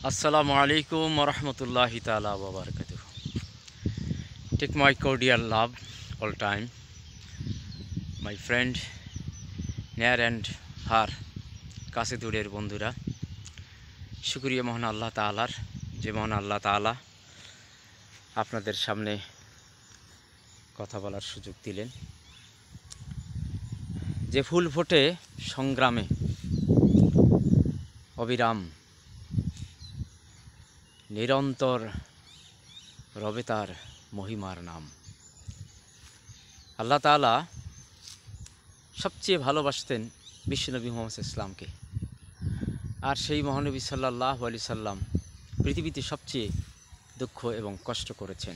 Assalamu alaikum wa rahmatullahi ta'ala wa barakatuh. Take my cordial love all time, my friend, near and far, কাছে দূরের বন্ধুরা। শুকরিয়া মহান আল্লাহ তাআলার, যে মহান আল্লাহ তাআলা আপনাদের সামনে কথা বলার সুযোগ দিলেন। যে ফুল ফোটে সংগ্রামে অবিরাম, নিরন্তর রবে তার মহিমার নাম। আল্লাহ তাআলা সবচেয়ে ভালোবাসতেন বিশ্বনবী মুহাম্মদ ইসলামকে, আর সেই মহানবী সাল্লাল্লাহু আলাইহি সাল্লাম পৃথিবীতে সবচেয়ে দুঃখ এবং কষ্ট করেছেন।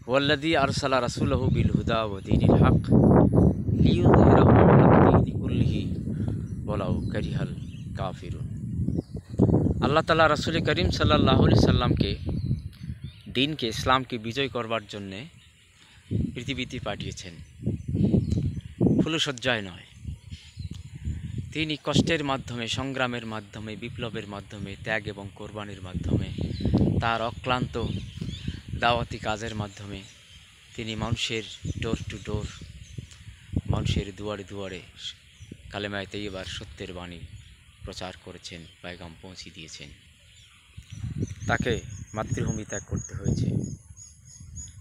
ওয়াল্লাযী আরসালা রাসূলাহু বিল হুদা ওয়া দীনিল হক লিইয়ুযহিরাহু আলা দীনি কুল্লিহি ওয়ালাউ কারিহাল কাফিরুন। আল্লাহ তাআলা রাসূল করিম সাল্লাল্লাহু আলাইহি সাল্লামকে দিনকে, ইসলামকে বিজয় করবার জন্যে পৃথিবীতে পাঠিয়েছেন, ফুলসজ্জায় নয়। তিনি কষ্টের মাধ্যমে, সংগ্রামের মাধ্যমে, বিপ্লবের মাধ্যমে, ত্যাগ এবং কোরবানির মাধ্যমে, তার অক্লান্ত দাওয়াতি কাজের মাধ্যমে তিনি মানুষের ডোর টু ডোর, মানুষের দুয়ারে দুয়ারে কালেমায়ে তাইয়্যিবার সত্যের বাণী প্রচার করেছেন, পয়গাম পৌঁছে দিয়েছেন। তাকে মাতৃভূমি ত্যাগ করতে হয়েছে,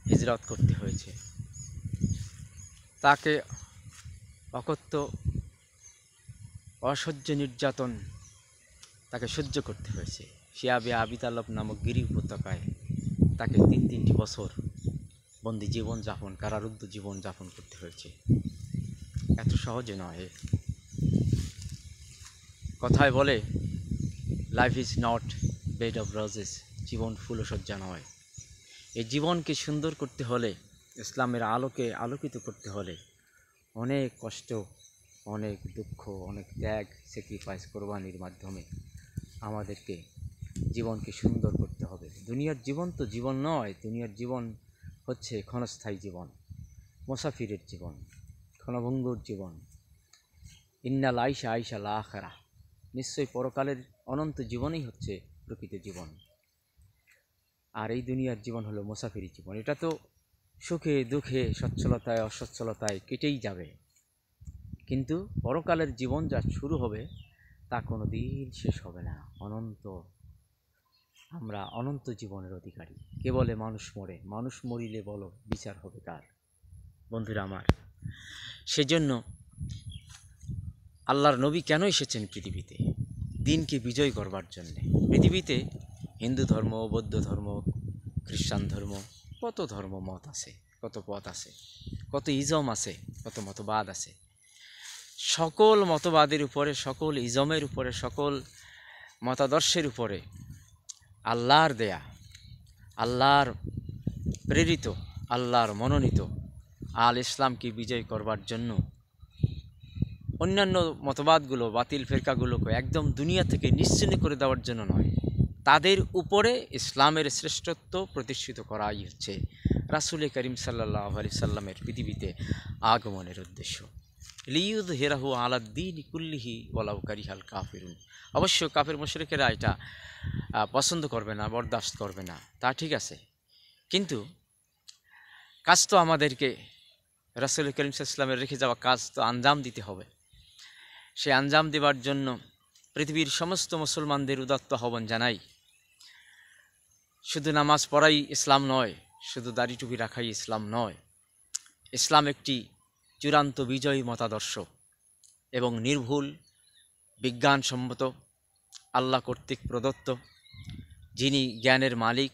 হিজরত করতে হয়েছে, তাকে অকথ্য অসহ্য নির্যাতন তাকে সহ্য করতে হয়েছে। শিয়াবে আবি তালেব নামক গিরি উপত্যকায় তাকে তিনটি বছর বন্দি জীবনযাপন, কারারুদ্ধ জীবনযাপন করতে হয়েছে। এত সহজে নয়। কথায় বলে, life is not bed of roses, জীবন ফুলসজ্জা নয়। এই জীবনকে সুন্দর করতে হলে, ইসলামের আলোকে আলোকিত করতে হলে অনেক কষ্ট, অনেক দুঃখ, অনেক ত্যাগ, স্যাক্রিফাইস, কোরবানির মাধ্যমে আমাদেরকে জীবনকে সুন্দর করতে হবে। দুনিয়ার জীবন তো জীবন নয়, দুনিয়ার জীবন হচ্ছে ক্ষণস্থায়ী জীবন, মুসাফিরের জীবন, ক্ষণভঙ্গুর জীবন। ইন্নাল আইশা আইশা লা আখিরা, নিশ্চয়ই পরকালের অনন্ত জীবনই হচ্ছে প্রকৃত জীবন। আর এই দুনিয়ার জীবন হলো মুসাফিরি জীবন। এটা তো সুখে দুঃখে, সচ্ছলতায় অসচ্ছলতায় কেটেই যাবে, কিন্তু পরকালের জীবন যা শুরু হবে তা কোনো দিন শেষ হবে না, অনন্ত। আমরা অনন্ত জীবনের অধিকারী। কে বলে মানুষ মরে? মানুষ মরিলে বলো বিচার হবে কার? বন্ধুরা আমার, সেজন্য আল্লাহর নবী কেন এসেছেন পৃথিবীতে? দিনকে বিজয় করবার জন্যে। পৃথিবীতে হিন্দু ধর্ম, বৌদ্ধ ধর্ম, খ্রিস্টান ধর্ম, কত ধর্ম মত আছে, কত পথ আছে, কত ইজম আছে, কত মতবাদ আছে। সকল মতবাদের উপরে, সকল ইজমের উপরে, সকল মতাদর্শের উপরে আল্লাহর দেয়া, আল্লাহর প্রেরিত, আল্লাহর মনোনীত আল ইসলামকে বিজয় করবার জন্য অন্যান্য মতবাদগুলো, বাতিল ফেরকাগুলোকে একদম দুনিয়া থেকে নিশ্চিহ্ন করে দেওয়ার জন্য নয়, তাদের উপরে ইসলামের শ্রেষ্ঠত্ব প্রতিষ্ঠিত করাই হচ্ছে রাসূল করিম সাল্লাল্লাহু আলাইহি সাল্লামের পৃথিবীতে আগমনের উদ্দেশ্য। লিইয়ুযহিরাহু আলা দীনি কুল্লিহি ওয়ালাউ কারিহাল কাফিরুন। অবশ্য কাফের মুশরিকেরা এটা পছন্দ করবে না, বরদাস্ত করবে না, তা ঠিক আছে, কিন্তু কাজ তো আমাদেরকে, রাসূল করিম সাল্লাল্লাহু আলাইহি সাল্লামের রেখে যাওয়া কাজ তো আঞ্জাম দিতে হবে। সে আঞ্জাম দেবার জন্য পৃথিবীর সমস্ত মুসলমানদের উদাত্ত আহ্বান জানাই। শুধু নামাজ পড়াই ইসলাম নয়, শুধু দাড়ি টুপি রাখাই ইসলাম নয়। ইসলাম একটি চূড়ান্ত বিজয়ী মতাদর্শ এবং নির্ভুল, বিজ্ঞানসম্মত, আল্লাহ কর্তৃক প্রদত্ত, যিনি জ্ঞানের মালিক,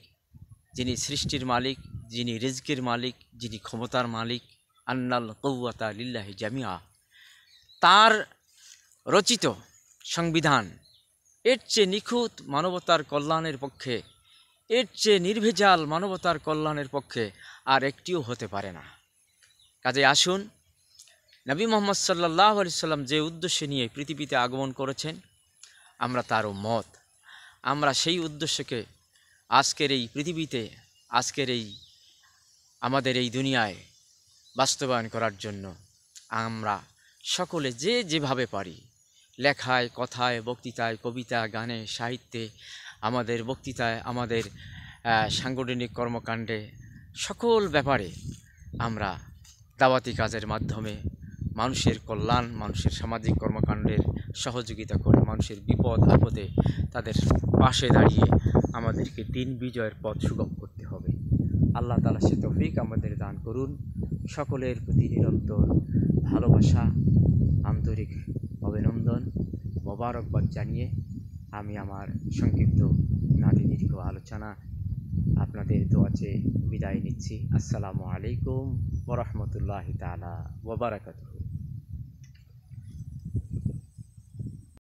যিনি সৃষ্টির মালিক, যিনি রিজকের মালিক, যিনি ক্ষমতার মালিক, আন্নাল কুওয়াতা লিল্লাহি জামিআ, তার রচিত সংবিধান এর চেয়ে নিখুঁত মানবতার কল্যাণের পক্ষে, এর চেয়ে নির্ভেজাল মানবতার কল্যাণের পক্ষে আর একটিও হতে পারে না। কাজে আসুন, নবী মুহাম্মদ সাল্লাল্লাহু আলাইহি সাল্লাম যে উদ্দেশ্যে নিয়ে পৃথিবীতে আগমন করেছেন, আমরা তার উম্মত। আমরা সেই উদ্দেশ্যকে আজকের এই পৃথিবীতে, আজকের এই আমাদের এই দুনিয়ায় বাস্তবায়ন করার জন্য আমরা সকলে যে যেভাবে পারি লেখায়, কথায়, বক্তৃতায়, কবিতা, গানে, সাহিত্যে, আমাদের বক্তৃতায়, আমাদের সাংগঠনিক কর্মকাণ্ডে, সকল ব্যাপারে আমরা দাওয়াতি কাজের মাধ্যমে মানুষের কল্যাণ, মানুষের সামাজিক কর্মকাণ্ডের সহযোগিতা করে মানুষের বিপদ আপদে তাদের পাশে দাঁড়িয়ে আমাদেরকে দিন বিজয়ের পথ সুগম করতে হবে। আল্লাহ তাআলা সে তৌফিক আমাদের দান করুন। সকলের প্রতি নিরন্তর ভালোবাসা, আন্তরিক অভিনন্দন, মোবারকবাদ জানিয়ে আমি আমার সংক্ষিপ্ত নাতিদীর্ঘ আলোচনা আপনাদের দোয়া চেয়ে বিদায় নিচ্ছি। আসসালামু আলাইকুম ওয়া রাহমাতুল্লাহি তাআলা ওয়া বারাকাতুহু।